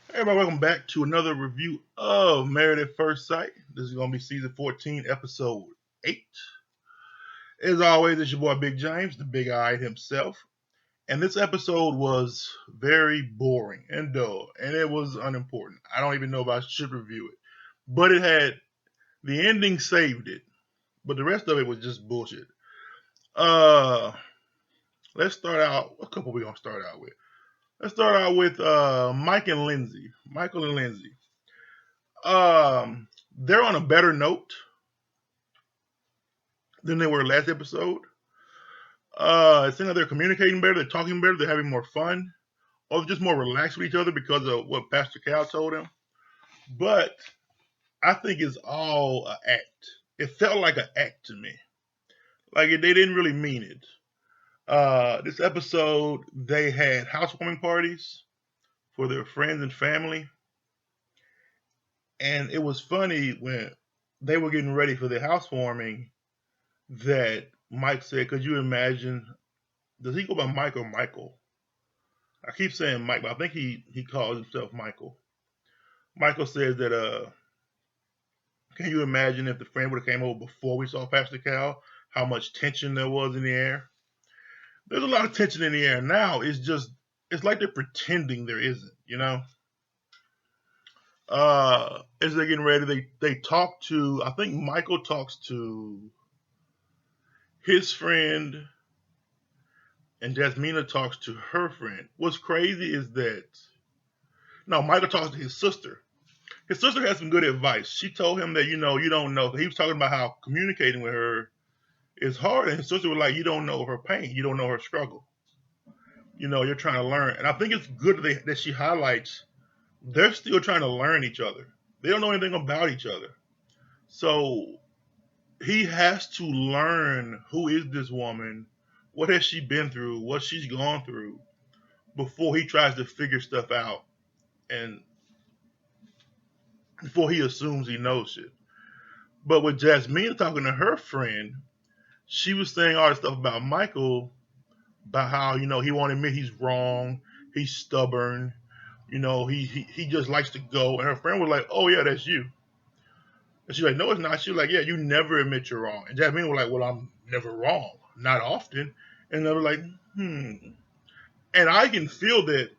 Hey everybody, welcome back to another review of Married at First Sight. This is going to be season 14, episode 8. As always, it's your boy Big James, the Big Eye himself. And this episode was very boring and dull, and it was unimportant. I don't even know if I should review it. But it had, the ending saved it, but the rest of it was just bullshit. Uh, let's start out, what couple we going to start out with? Let's start out with Mike and Lindsay. Michael and Lindsay. They're on a better note than they were last episode. It seems like they're communicating better, they're talking better, they're having more fun, or just more relaxed with each other because of what Pastor Cal told them. But I think it's all an act. It felt like an act to me. Like they didn't really mean it. This episode, they had housewarming parties for their friends and family, and it was funny when they were getting ready for the housewarming that Mike said, "Could you imagine?" Does he go by Mike or Michael? I keep saying Mike, but I think he calls himself Michael. Michael says that can you imagine if the friend would have came over before we saw Pastor Cal, how much tension there was in the air? There's a lot of tension in the air now. It's like they're pretending there isn't, you know. As they're getting ready, they talk to, I think Michael talks to his friend and Jasmina talks to her friend. What's crazy is that no, Michael talks to his sister. His sister had some good advice. She told him that, you don't know. He was talking about how communicating with her is hard. And his sister was like, you don't know her pain. You don't know her struggle. You're trying to learn. And I think it's good that she highlights they're still trying to learn each other. They don't know anything about each other. So he has to learn who is this woman, what has she been through, what she's gone through before he tries to figure stuff out and before he assumes he knows shit. But with Jasmine talking to her friend, she was saying all this stuff about Michael, about how he won't admit he's wrong, he's stubborn, he just likes to go. And her friend was like, "Oh yeah, that's you." And she's like, "No, it's not." She was like, "Yeah, you never admit you're wrong." And Jasmine was like, "Well, I'm never wrong, not often." And they were like, "Hmm." And I can feel that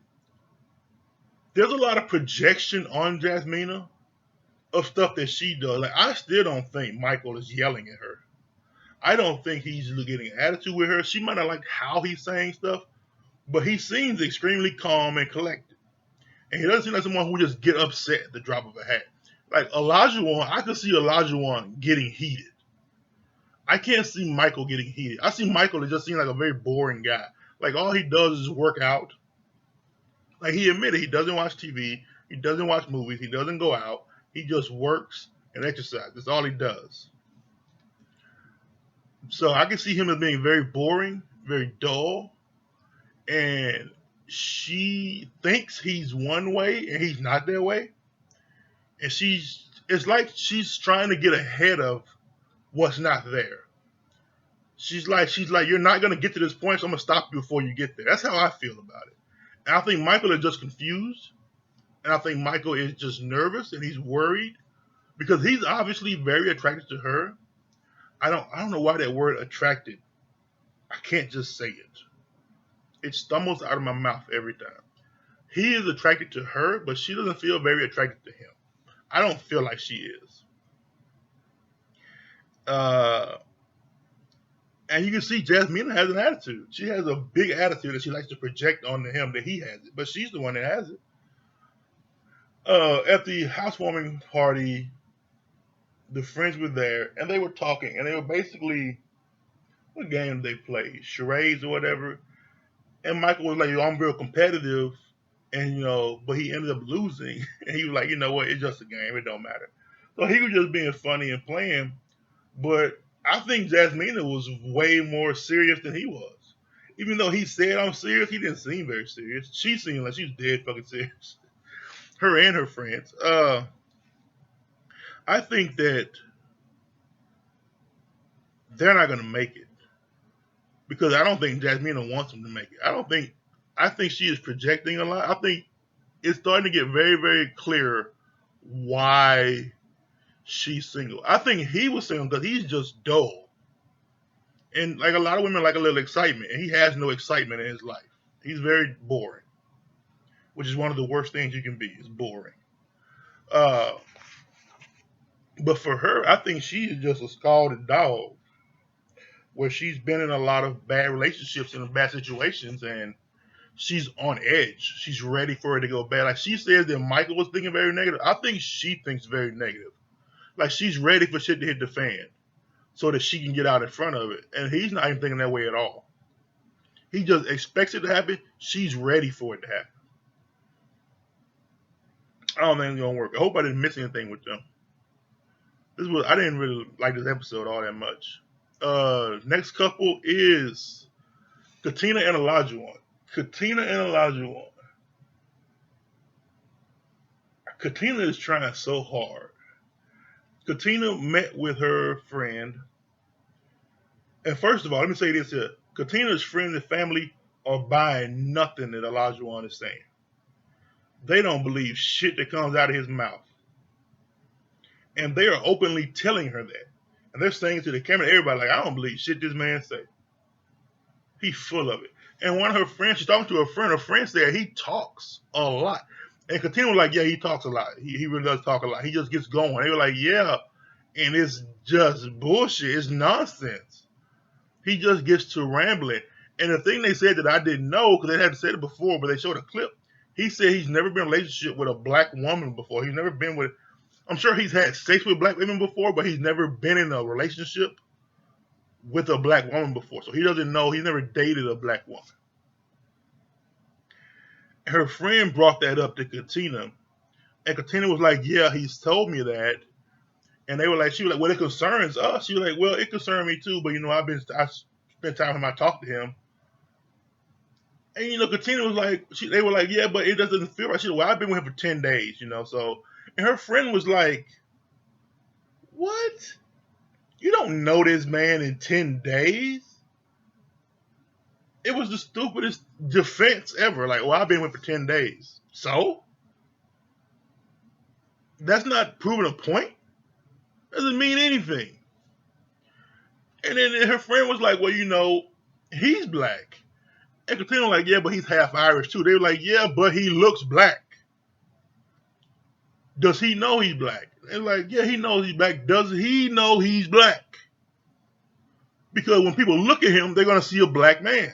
there's a lot of projection on Jasmina of stuff that she does. Like I still don't think Michael is yelling at her. I don't think he's getting an attitude with her. She might not like how he's saying stuff, but he seems extremely calm and collected. And he doesn't seem like someone who just get upset at the drop of a hat. Like Elijah, I could see Elijah getting heated. I can't see Michael getting heated. I see Michael as just seems like a very boring guy. Like all he does is work out. Like he admitted he doesn't watch TV, he doesn't watch movies, he doesn't go out. He just works and exercises. That's all he does. So I can see him as being very boring, very dull, and she thinks he's one way and he's not that way. And it's like she's trying to get ahead of what's not there. She's like, you're not gonna get to this point, so I'm gonna stop you before you get there. That's how I feel about it. And I think Michael is just confused, and I think Michael is just nervous and he's worried because he's obviously very attracted to her. I don't know why that word attracted. I can't just say it. It stumbles out of my mouth every time. He is attracted to her, but she doesn't feel very attracted to him. I don't feel like she is. Uh, and you can see Jasmine has an attitude. She has a big attitude that she likes to project onto him that he has it, but she's the one that has it. At the housewarming party, the friends were there and they were talking, and they were basically what game they played, charades or whatever. And Michael was like, "I'm real competitive," and but he ended up losing, and he was like, "You know what? It's just a game. It don't matter." So he was just being funny and playing, but I think Jasmina was way more serious than he was. Even though he said I'm serious, he didn't seem very serious. She seemed like she was dead fucking serious. Her and her friends. I think that they're not gonna make it because I don't think Jasmina wants them to make it. I don't think. I think she is projecting a lot. I think it's starting to get very, very clear why she's single. I think he was single because he's just dull. And like a lot of women like a little excitement, and he has no excitement in his life. He's very boring, which is one of the worst things you can be, is boring. Uh, but for her, I think she's just a scalded dog where she's been in a lot of bad relationships and bad situations, and she's on edge. She's ready for it to go bad. Like she says that Michael was thinking very negative. I think she thinks very negative. Like she's ready for shit to hit the fan so that she can get out in front of it. And he's not even thinking that way at all. He just expects it to happen. She's ready for it to happen. I don't think it's gonna work. I hope I didn't miss anything with them. I didn't really like this episode all that much. Next couple is Katina and Olajuwon. Katina and Olajuwon. Katina is trying so hard. Katina met with her friend. And first of all, let me say this here. Katina's friends and family are buying nothing that Olajuwon is saying. They don't believe shit that comes out of his mouth. And they are openly telling her that. And they're saying to the camera, everybody, like, I don't believe shit this man say. He's full of it. And one of her friends, she's talking to her friend said he talks a lot. And Katina was like, yeah, he talks a lot. He really does talk a lot. He just gets going. They were like, yeah. And it's just bullshit. It's nonsense. He just gets to rambling. And the thing they said that I didn't know, because they hadn't said it before, but they showed a clip. He said he's never been in a relationship with a black woman before. He's never been with, I'm sure he's had sex with black women before, but he's never been in a relationship with a black woman before. So he doesn't know, he's never dated a black woman. Her friend brought that up to Katina. And Katina was like, yeah, he's told me that. And they were like, she was like, well, it concerns us. She was like, well, it concerns me too, but I spent time with him, I talked to him. And Katina was like, they were like, yeah, but it doesn't feel right. She said, well, I've been with him for 10 days, so. And her friend was like, what? You don't know this man in 10 days? It was the stupidest defense ever. Like, well, I've been with him for 10 days. So? That's not proving a point. Doesn't mean anything. And then her friend was like, well, he's black. And Katina was like, yeah, but he's half Irish too. They were like, yeah, but he looks black. Does he know he's black? They're like, yeah, he knows he's black. Does he know he's black? Because when people look at him, they're going to see a black man.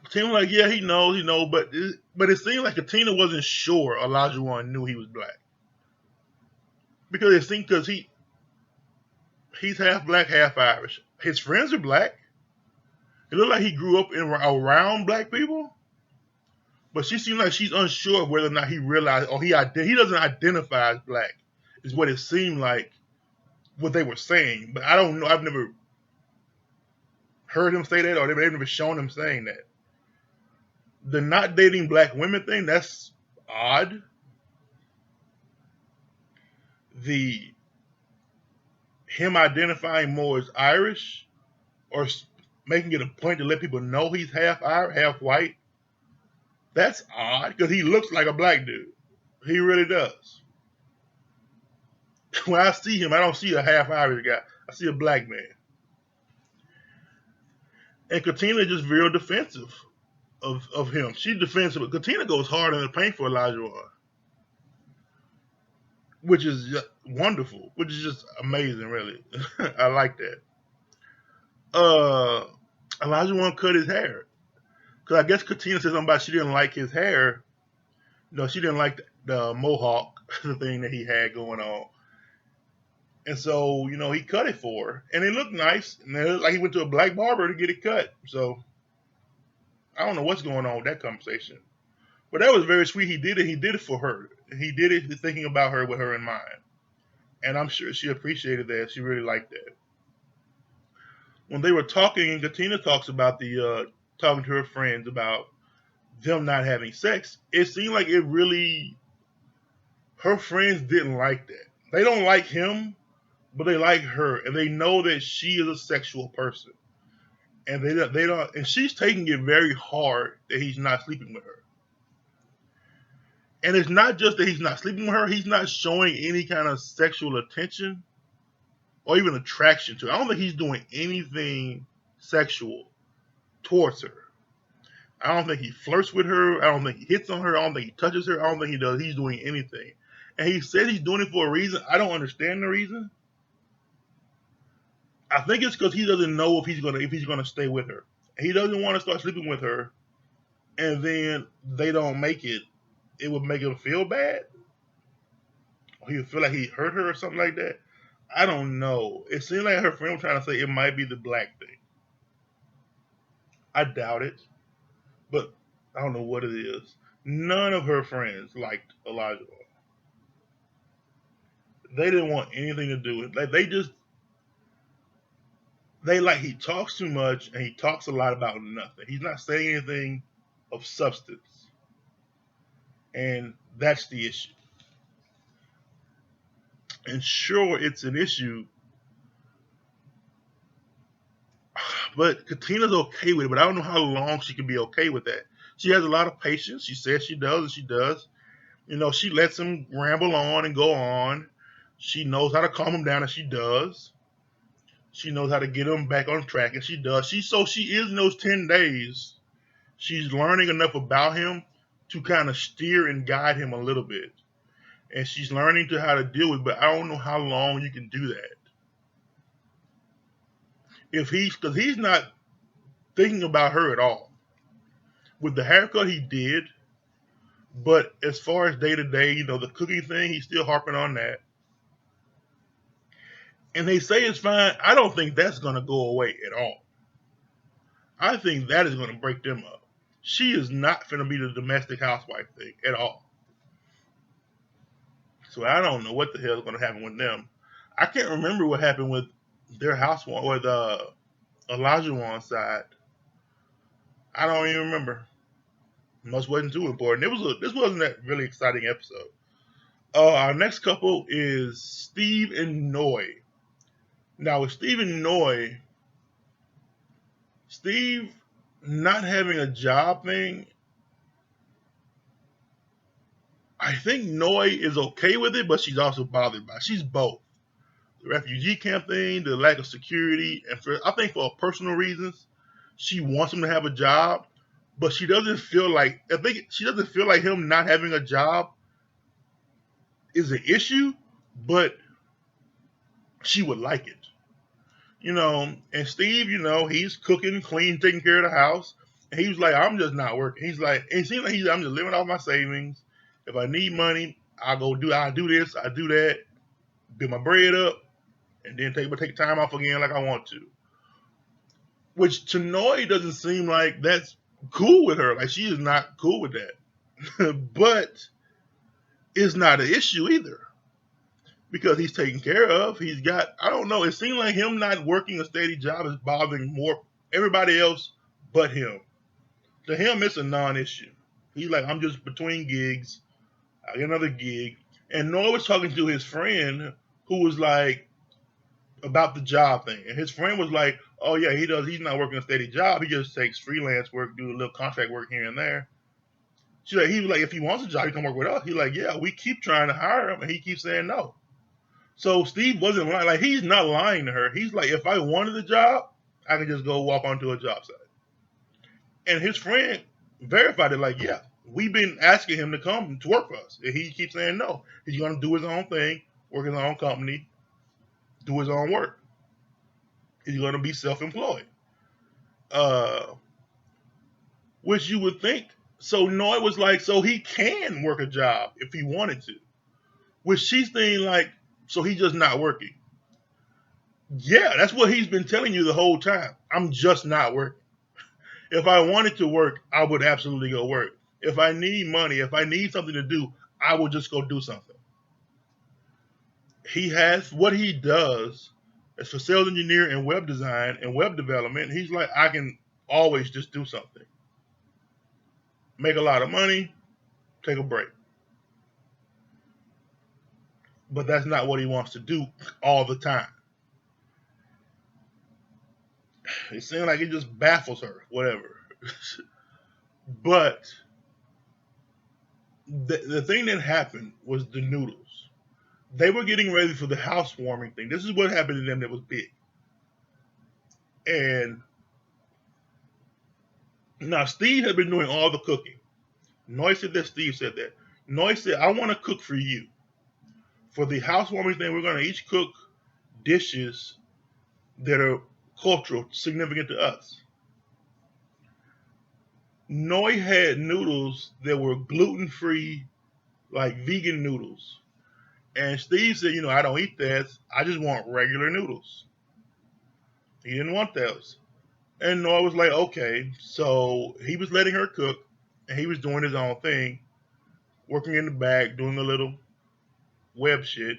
Katina was like, yeah, he knows, but it seemed like Katina wasn't sure Olajuwon knew he was black. Because it seemed he's half black, half Irish. His friends are black. It looked like he grew up around black people. But she seemed like she's unsure of whether or not he realized, or he doesn't identify as black, is what it seemed like, what they were saying. But I don't know. I've never heard him say that, or they've never shown him saying that. The not dating black women thing, that's odd. Him identifying more as Irish, or making it a point to let people know he's half Irish, half white, that's odd, because he looks like a black dude. He really does. When I see him, I don't see a half Irish guy. I see a black man. And Katina just real defensive of him. She's defensive. But Katina goes hard in the paint for Olajuwon, which is wonderful, which is just amazing, really. I like that. Olajuwon cut his hair. Because I guess Katina said something about she didn't like his hair. No, she didn't like the mohawk, the thing that he had going on. And so, he cut it for her. And it looked nice. And it looked like he went to a black barber to get it cut. So, I don't know what's going on with that conversation. But that was very sweet. He did it. He did it for her. He did it thinking about her with her in mind. And I'm sure she appreciated that. She really liked that. When they were talking, Katina talks about talking to her friends about them not having sex. It seemed like her friends didn't like that. They don't like him, but they like her. And they know that she is a sexual person. and they don't, and she's taking it very hard that he's not sleeping with her. And it's not just that he's not sleeping with her; he's not showing any kind of sexual attention or even attraction to her. I don't think he's doing anything sexual towards her. I don't think he flirts with her. I don't think he hits on her. I don't think he touches her. I don't think he does. He's doing anything. And he said he's doing it for a reason. I don't understand the reason. I think it's because he doesn't know if he's gonna stay with her. He doesn't want to start sleeping with her, and then they don't make it. It would make him feel bad. Or he would feel like he hurt her or something like that. I don't know. It seemed like her friend was trying to say it might be the black thing. I doubt it, but I don't know what it is. None of her friends liked Elijah. They didn't want anything to do with it. Like they like he talks too much and he talks a lot about nothing. He's not saying anything of substance. And that's the issue. And sure, it's an issue, but Katina's okay with it. But I don't know how long she can be okay with that. She has a lot of patience. She says she does, and she does. She lets him ramble on and go on. She knows how to calm him down, and she does. She knows how to get him back on track, and she does. She is in those 10 days. She's learning enough about him to kind of steer and guide him a little bit, and she's learning to how to deal with. But I don't know how long you can do that. Because he's not thinking about her at all. With the haircut, he did, but as far as day to day, the cooking thing, he's still harping on that. And they say it's fine. I don't think that's going to go away at all. I think that is going to break them up. She is not going to be the domestic housewife thing at all. So I don't know what the hell is going to happen with them. I can't remember what happened with their housewife or the Elijah one side. I don't even remember. Much wasn't too important. This wasn't that really exciting episode. Our next couple is Steve and Noi. Now with Steve and Noi, Steve not having a job thing, I think Noi is okay with it, but she's also bothered by it. She's both. The refugee camp thing, the lack of security, and I think for personal reasons, she wants him to have a job, but she doesn't feel like him not having a job is an issue, but she would like it. And Steve, he's cooking, clean, taking care of the house. And he was like, I'm just not working. He's like, it seems like I'm just living off my savings. If I need money, I do this, I do that, build my bread up, and then take time off again like I want to. Which to Noi doesn't seem like that's cool with her. Like she is not cool with that. But it's not an issue either. Because he's taken care of. I don't know, it seems like him not working a steady job is bothering more everybody else but him. To him, it's a non-issue. He's like, I'm just between gigs. I get another gig. And Noah was talking to his friend who was like, about the job thing. And his friend was like, oh yeah, he's not working a steady job. He just takes freelance work, do a little contract work here and there. He was like, if he wants a job, he can work with us. He's like, yeah, we keep trying to hire him, and he keeps saying no. So Steve wasn't lying. Like he's not lying to her. He's like, if I wanted a job, I could just go walk onto a job site. And his friend verified it. Like, yeah, we've been asking him to come to work for us, and he keeps saying no. He's going to do his own thing, work his own company, do his own work. He's going to be self-employed. Which you would think. So Noi was like, so he can work a job if he wanted to. Which she's thinking like, so he's just not working. Yeah, that's what he's been telling you the whole time. I'm just not working. If I wanted to work, I would absolutely go work. If I need money, if I need something to do, I would just go do something. He has what he does as for sales engineer and web design and web development. He's like, I can always just do something. Make a lot of money, take a break. But that's not what he wants to do all the time. It seemed like it just baffles her, whatever. But the thing that happened was the noodles. They were getting ready for the housewarming thing. This is what happened to them that was big. And now Steve had been doing all the cooking. Noy said that, Steve said that. Noy said, I want to cook for you. For the housewarming thing, we're going to each cook dishes that are cultural, significant to us. Noy had noodles that were gluten free, like vegan noodles. And Steve said, I don't eat that. I just want regular noodles. He didn't want those. And Noah was like, okay. So he was letting her cook, and he was doing his own thing, working in the back, doing a little web shit.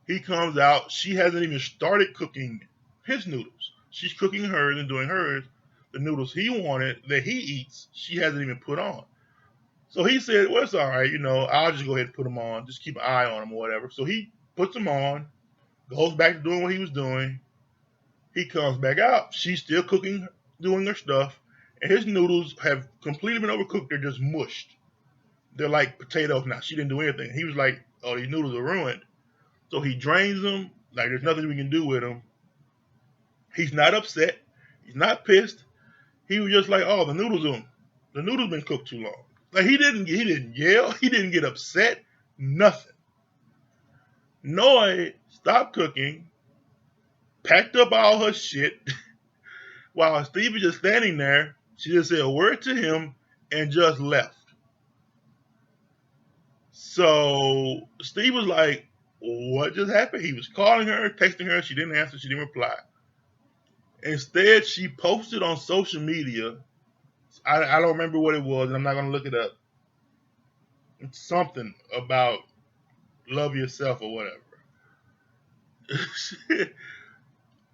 He comes out. She hasn't even started cooking his noodles. She's cooking hers and doing hers. The noodles he wanted that he eats, she hasn't even put on. So he said, well, it's all right. I'll just go ahead and put them on. Just keep an eye on them or whatever. So he puts them on, goes back to doing what he was doing. He comes back out. She's still cooking, doing her stuff. And his noodles have completely been overcooked. They're just mushed. They're like potatoes now. She didn't do anything. He was like, oh, these noodles are ruined. So he drains them. Like, there's nothing we can do with them. He's not upset. He's not pissed. He was just like, oh, the noodles been cooked too long. Like, he didn't yell. He didn't get upset. Nothing. Noy stopped cooking, packed up all her shit. While Steve was just standing there, she just said a word to him and just left. So Steve was like, what just happened? He was calling her, texting her. She didn't answer. She didn't reply. Instead, she posted on social media. I don't remember what it was, and I'm not going to look it up. It's something about love yourself or whatever.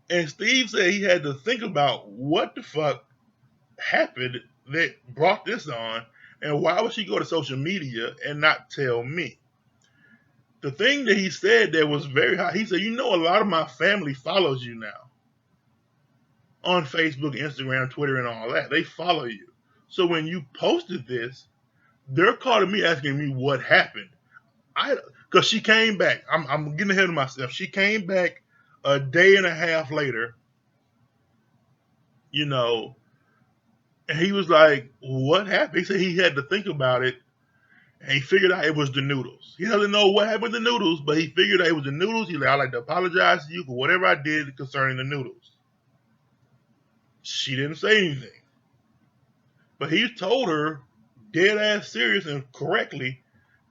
And Steve said he had to think about what the fuck happened that brought this on, and why would she go to social media and not tell me? The thing that he said that was very hot, he said, a lot of my family follows you now on Facebook, Instagram, Twitter, and all that. They follow you. So when you posted this, they're calling me, asking me what happened. Because she came back. I'm getting ahead of myself. She came back a day and a half later, and he was like, what happened? He said he had to think about it, and he figured out it was the noodles. He doesn't know what happened with the noodles, but he figured out it was the noodles. He's like, I'd like to apologize to you for whatever I did concerning the noodles. She didn't say anything. But he told her, dead ass serious and correctly,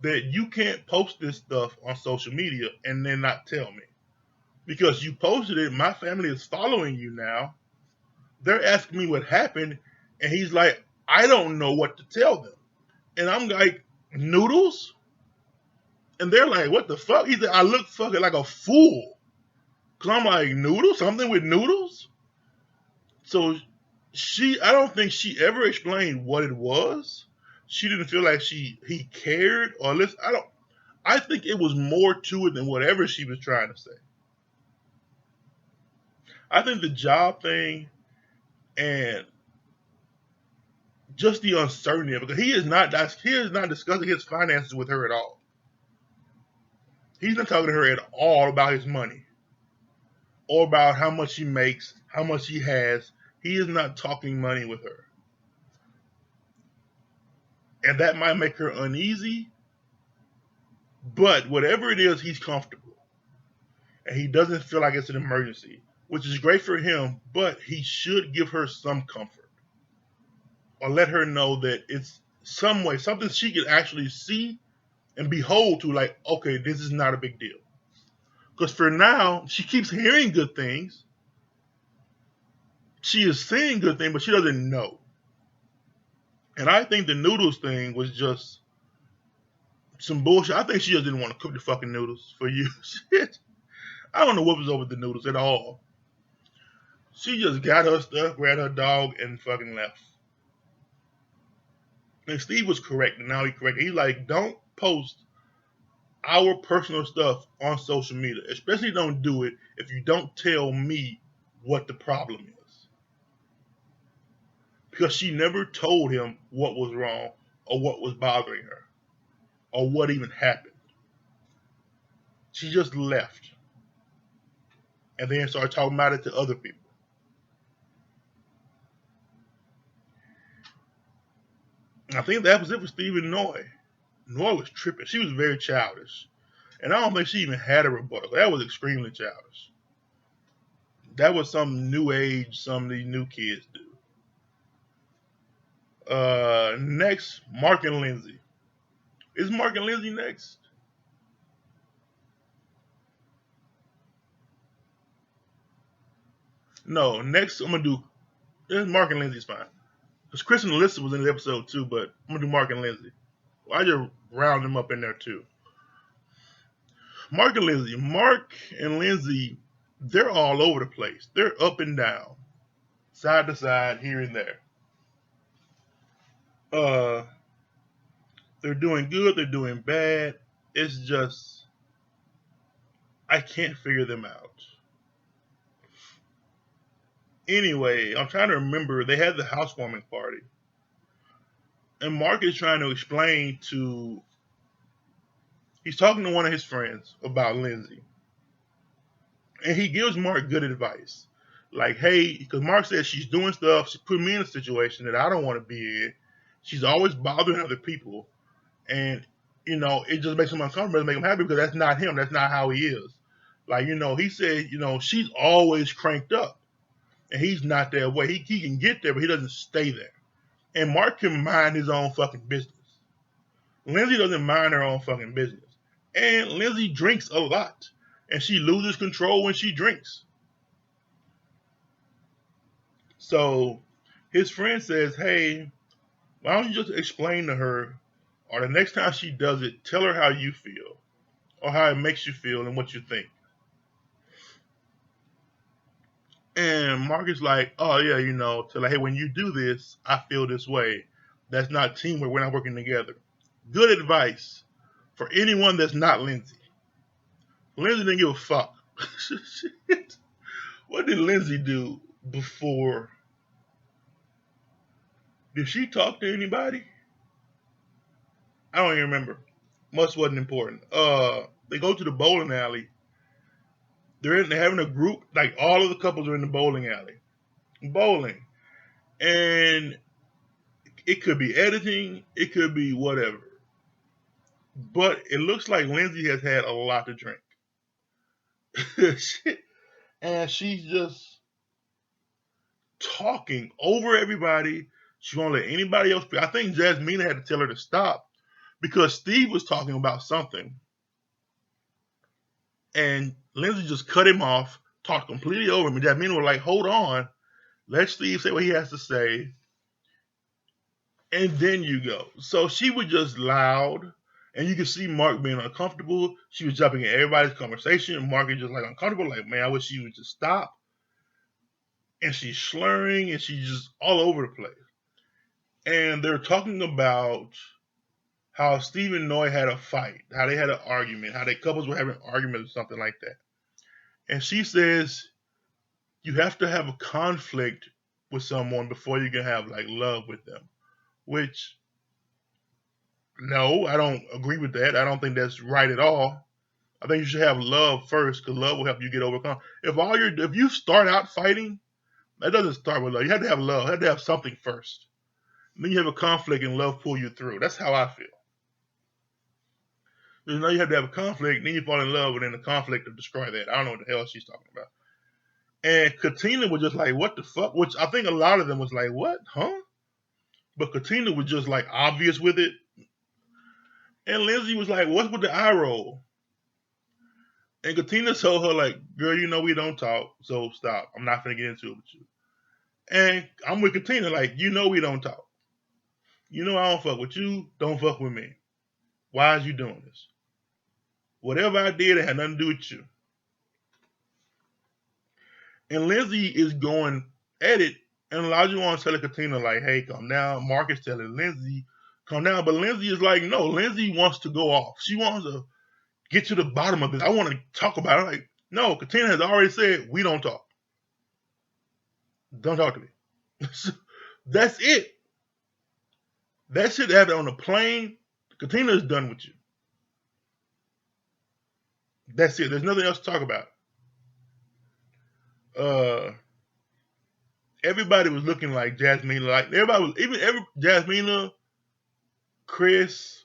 that you can't post this stuff on social media and then not tell me. Because you posted it, my family is following you now. They're asking me what happened, and he's like, I don't know what to tell them. And I'm like, noodles? And they're like, what the fuck? He said, I look fucking like a fool. Because I'm like, noodles? Something with noodles? So I don't think she ever explained what it was. She didn't feel like he cared, or I think it was more to it than whatever she was trying to say. I think the job thing and just the uncertainty of it, because he is not discussing his finances with her at all. He's not talking to her at all about his money or about how much he makes, how much he has. He is not talking money with her. And that might make her uneasy, but whatever it is, he's comfortable. And he doesn't feel like it's an emergency, which is great for him, but he should give her some comfort. Or let her know that it's some way, something she can actually see and behold to, like, okay, this is not a big deal. Because for now, she keeps hearing good things. She is seeing good things, but she doesn't know. And I think the noodles thing was just some bullshit. I think she just didn't want to cook the fucking noodles for you. Shit. I don't know what was over the noodles at all. She just got her stuff, grabbed her dog, and fucking left. And Steve was correct, and now he's correct. He's like, don't post our personal stuff on social media. Especially don't do it if you don't tell me what the problem is. because she never told him what was wrong or what was bothering her or what even happened. She just left and then started talking about it to other people. And I think that was it for Stephen Noy. Noy was tripping. She was very childish. And I don't think she even had a rebuttal. That was extremely childish. That was some new age, some of these new kids do. Next, Mark and Lindsay. Is Mark and Lindsay next? No, next I'm gonna do. Mark and Lindsay's fine. Because Chris and Alyssa was in the episode too, but I'm gonna do Mark and Lindsay. Well, I just round them up in there too. Mark and Lindsay. Mark and Lindsay, they're all over the place. They're up and down, side to side, here and there. Uh, they're doing good. They're doing bad. It's just I can't figure them out. Anyway, I'm trying to remember. They had the housewarming party, and Mark is trying to explain to. He's talking to one of his friends about Lindsay, and he gives Mark good advice. Like, hey, because Mark says she's doing stuff, she put me in a situation that I don't want to be in. She's always bothering other people, and it just makes him uncomfortable. It makes him happy because that's not him. That's not how he is. Like, he said, she's always cranked up, and he's not that way. He can get there, but he doesn't stay there. And Mark can mind his own fucking business. Lindsay doesn't mind her own fucking business, and Lindsay drinks a lot, and she loses control when she drinks. So his friend says, hey, why don't you just explain to her, or the next time she does it, tell her how you feel, or how it makes you feel and what you think. And Mark is like, oh yeah, tell her, hey, when you do this, I feel this way. That's not teamwork. We're not working together. Good advice for anyone that's not Lindsay. Lindsay didn't give a fuck. What did Lindsay do before? Did she talk to anybody? I don't even remember. Much wasn't important. They go to the bowling alley. They're having a group, like all of the couples are in the bowling alley, bowling, and it could be editing, it could be whatever, but it looks like Lindsay has had a lot to drink, and she's just talking over everybody. She won't let anybody else. I think Jasmina had to tell her to stop because Steve was talking about something, and Lindsay just cut him off, talked completely over him. And Jasmina was like, hold on, let Steve say what he has to say, and then you go. So she was just loud, and you could see Mark being uncomfortable. She was jumping in everybody's conversation, and Mark is just like uncomfortable, like, man, I wish she would just stop. And she's slurring, and she's just all over the place. And they're talking about how Stephen Noy had a fight, how they had an argument, how their couples were having an argument or something like that. And she says, you have to have a conflict with someone before you can have like love with them. Which, no, I don't agree with that. I don't think that's right at all. I think you should have love first because love will help you get overcome. If you start out fighting, that doesn't start with love. You have to have love. You have to have something first. And then you have a conflict and love pull you through. That's how I feel. Because now you have to have a conflict, then you fall in love, and then the conflict will destroy that. I don't know what the hell she's talking about. And Katina was just like, what the fuck? Which I think a lot of them was like, what? Huh? But Katina was just like obvious with it. And Lindsay was like, what's with the eye roll? And Katina told her, like, girl, we don't talk, so stop. I'm not going to get into it with you. And I'm with Katina, like, we don't talk. I don't fuck with you, don't fuck with me. Why is you doing this? Whatever I did, it had nothing to do with you. And Lindsay is going at it, and Elijah wants to tell Katina, like, hey, calm down. Mark is telling Lindsay, calm down. But Lindsay is like, no, Lindsay wants to go off. She wants to get to the bottom of this. I want to talk about it. Like, no, Katina has already said, we don't talk. Don't talk to me. That's it. That shit happened on the plane. Katina is done with you. That's it. There's nothing else to talk about. Uh, everybody was looking like Jasmine. Like everybody was, even Jasmina, Chris.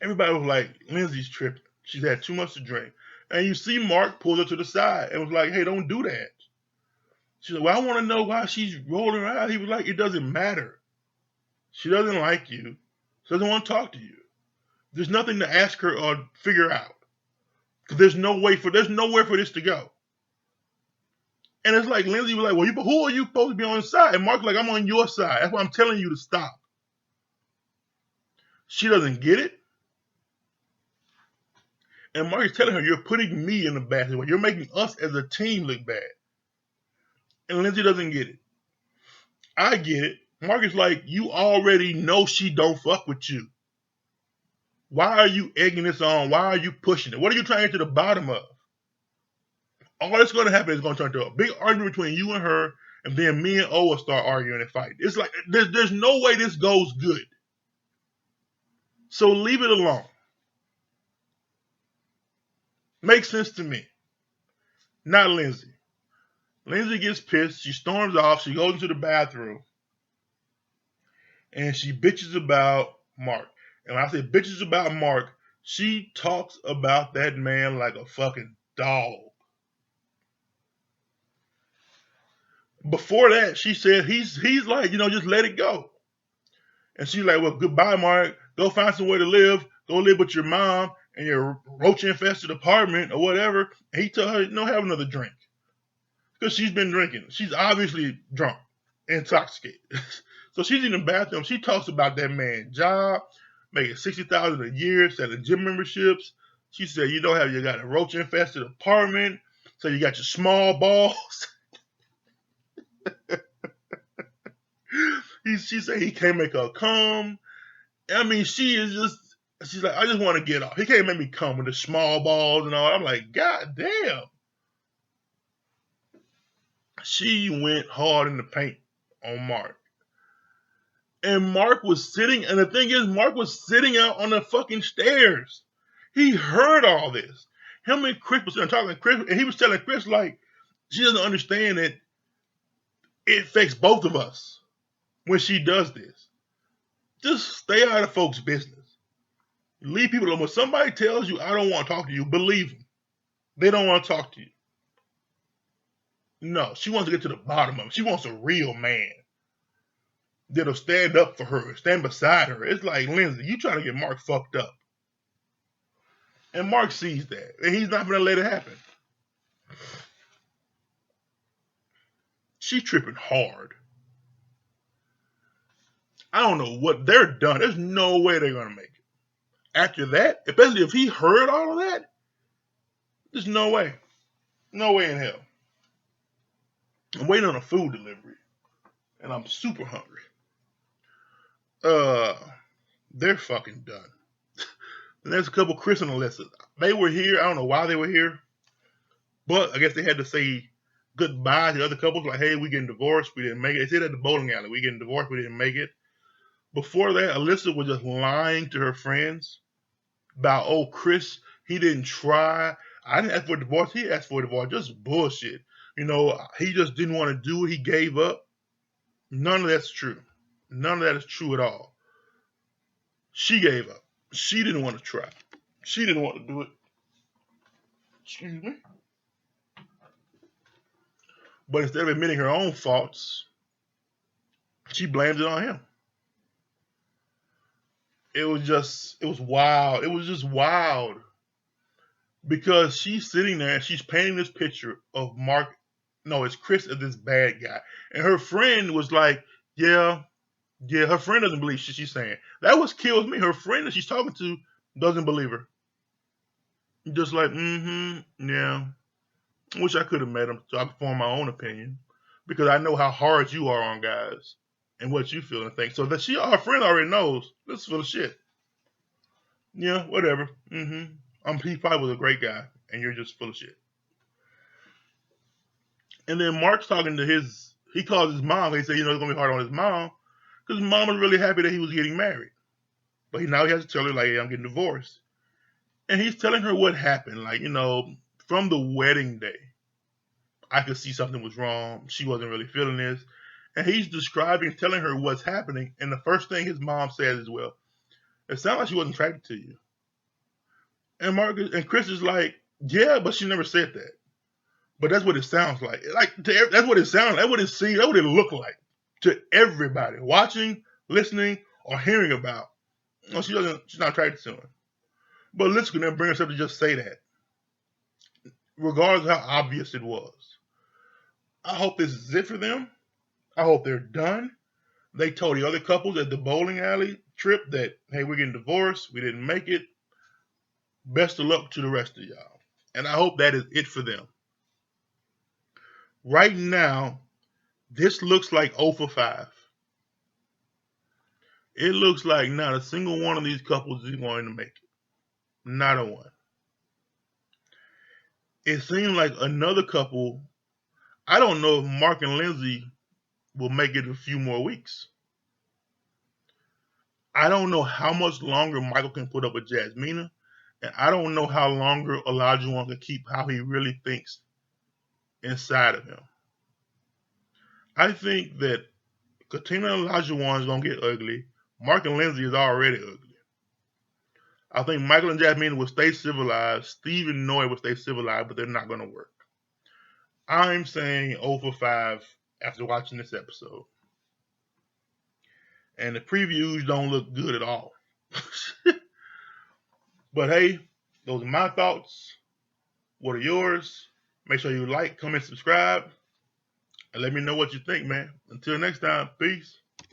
Everybody was like, Lindsay's tripping. She's had too much to drink. And you see Mark pulled her to the side and was like, hey, don't do that. She's like, well, I want to know why she's rolling around. He was like, it doesn't matter. She doesn't like you. She doesn't want to talk to you. There's nothing to ask her or figure out. Because there's nowhere for this to go. And it's like Lindsay was like, well, who are you supposed to be on the side? And Mark's like, I'm on your side. That's why I'm telling you to stop. She doesn't get it. And Mark is telling her, you're putting me in the basket. You're making us as a team look bad. And Lindsay doesn't get it. I get it. Mark is like, you already know she don't fuck with you. Why are you egging this on? Why are you pushing it? What are you trying to get to the bottom of? All that's going to happen is going to turn into a big argument between you and her, and then me and O will start arguing and fighting. It's like, there's no way this goes good. So leave it alone. Makes sense to me. Not Lindsay. Lindsay gets pissed. She storms off. She goes into the bathroom. And she bitches about Mark. And when I say bitches about Mark, she talks about that man like a fucking dog. Before that, she said he's like, just let it go. And she's like, well, goodbye, Mark. Go find somewhere to live. Go live with your mom and your roach-infested apartment or whatever. And he told her, no, have another drink. Because she's been drinking. She's obviously drunk, intoxicated. So she's in the bathroom. She talks about that man's job, making $60,000 a year, selling gym memberships. She said, you got a roach-infested apartment, so you got your small balls. She said he can't make her come. I mean, she's like, I just want to get off. He can't make me come with the small balls and all. I'm like, God damn. She went hard in the paint on Mark. And Mark was sitting, and the thing is, Mark was sitting out on the fucking stairs. He heard all this. Him and Chris was talking to Chris, and he was telling Chris, like, she doesn't understand that it affects both of us when she does this. Just stay out of folks' business. Leave people alone. When somebody tells you, I don't want to talk to you, believe them. They don't want to talk to you. No, she wants to get to the bottom of it. She wants a real man that'll stand up for her, stand beside her. It's like, Lindsay, you trying to get Mark fucked up. And Mark sees that, and he's not going to let it happen. She's tripping hard. I don't know what they're done. There's no way they're going to make it. After that, especially if he heard all of that, there's no way. No way in hell. I'm waiting on a food delivery, and I'm super hungry. They're fucking done. And there's a couple Chris and Alyssa. They were here. I don't know why they were here, but I guess they had to say goodbye to the other couples. Like, hey, we getting divorced. We didn't make it. They said at the bowling alley, we getting divorced. We didn't make it. Before that, Alyssa was just lying to her friends about, oh, Chris, he didn't try. I didn't ask for a divorce. He asked for a divorce. Just bullshit. He just didn't want to do it. He gave up. None of that's true. None of that is true at all. She gave up. She didn't want to try. She didn't want to do it. Excuse me. But instead of admitting her own faults, she blamed it on him. It was wild. It was just wild. Because she's sitting there and she's painting this picture of Mark. No, it's Chris as this bad guy. And her friend was like, yeah, her friend doesn't believe shit she's saying. That was kills me. Her friend that she's talking to doesn't believe her. Just like, yeah. I wish I could have met him so I could form my own opinion. Because I know how hard you are on guys and what you feel and think. So that her friend already knows this is full of shit. Yeah, whatever. He probably was a great guy and you're just full of shit. And then Mark's talking to his He called his mom. He said, it's gonna be hard on his mom because his mom was really happy that he was getting married. But now he has to tell her, like, hey, I'm getting divorced. And he's telling her what happened. Like, from the wedding day, I could see something was wrong. She wasn't really feeling this. And he's describing, telling her what's happening. And the first thing his mom says is, well, it sounds like she wasn't attracted to you. And Marcus and Chris is like, yeah, but she never said that. But that's what it sounds like. That's what it sounds. That's what it seems. That's what it looked like to everybody watching, listening, or hearing about. No, she doesn't. She's not attracted to him. But Liz could never bring herself to just say that, regardless of how obvious it was. I hope this is it for them. I hope they're done. They told the other couples at the bowling alley trip that, hey, we're getting divorced. We didn't make it. Best of luck to the rest of y'all. And I hope that is it for them. Right now, this looks like 0 for 5. It looks like not a single one of these couples is going to make it. Not a one. It seems like another couple, I don't know if Mark and Lindsay will make it a few more weeks. I don't know how much longer Michael can put up with Jasmina, and I don't know how longer Olajuwon can keep how he really thinks inside of him. I think that Katina and Olajuwon is going to get ugly. Mark and Lindsay is already ugly. I think Michael and Jasmine will stay civilized. Steve and Noy will stay civilized, but they're not going to work. I'm saying 0 for 5 after watching this episode. And the previews don't look good at all. But hey, those are my thoughts. What are yours? Make sure you like, comment, subscribe, and let me know what you think, man. Until next time, peace.